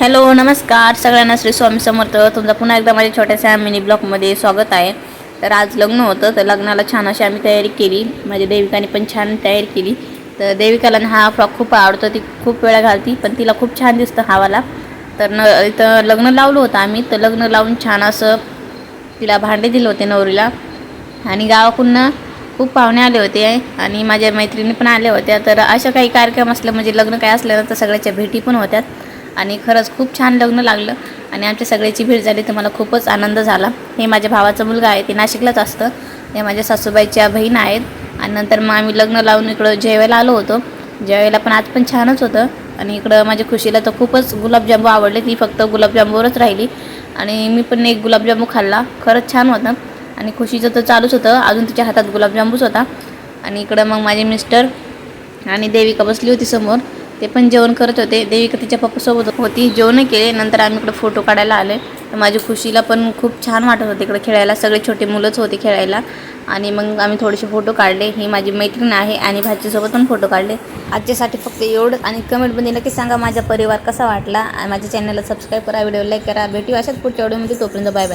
Hello नमस्कार सगळ्यांना श्री स्वामी समर्थ तुमचा पुन्हा एकदा माझ्या छोट्याशा मिनी ब्लॉगमध्ये स्वागत आहे। तर आज लग्न होतं तर लग्नाला छान अशी आम्ही तयारी केली। माझ्या देविकाने पण छान तयारी केली। तर देविकाला हा फ्रॉक खूप आवडतो, ती खूप वेळा घालती पण तिला खूप छान दिसतं हावाला। तर इथं लग्न लावलं होतं आम्ही, तर लग्न लावून छान असं तिला भांडे दिले होते नवरीला आणि गावाकडून खूप पाहुणे आले होते आणि माझ्या मैत्रिणी पण आल्या होत्या। तर अशा काही कार्यक्रम असलं म्हणजे लग्न काय असलं तर सगळ्याच्या भेटी पण होत्यात आणि खरंच खूप छान लग्न लागलं आणि आमच्या सगळ्याची भेट झाली तर मला खूपच आनंद झाला। हे माझ्या भावाचा मुलगा आहे, ते नाशिकलाच असतं, हे माझ्या सासूबाईच्या बहीण आहेत। आणि नंतर मग आम्ही लग्न लावून इकडं जेवायला आलो होतो, जेवायला पण आज पण छानच होतं। आणि इकडं माझ्या खुशीला तर खूपच गुलाबजामू आवडले, ती फक्त गुलाबजामूवरच राहिली आणि मी पण एक गुलाबजामू खाल्ला, खरंच छान होतं। आणि खुशीचं तर चालूच होतं, अजून तिच्या हातात गुलाबजामूच होता। आणि इकडं मग माझे मिस्टर आणि देविका बसली होती समोर, ते पण जेवण करत होते। देविका तिच्या पप्पासोबत होती, जेवण केले, नंतर आम्ही इकडे फोटो काढायला आले। तर माझी खुशीला पण खूप छान वाटत होते इकडे खेळायला, सगळे छोटे मुलंच होते खेळायला आणि मग आम्ही थोडेसे फोटो काढले। ही माझी मैत्रीण आहे आणि भाचीसोबत पण फोटो काढले। आजच्यासाठी फक्त एवढंच आणि कमेंटमध्ये नक्की सांगा माझा परिवार कसा वाटला। माझ्या चॅनलला सबस्क्राईब करा, व्हिडिओ लाईक करा। भेटू अशाच पुढच्या व्हिडिओमध्ये, तोपर्यंत बाय बाय।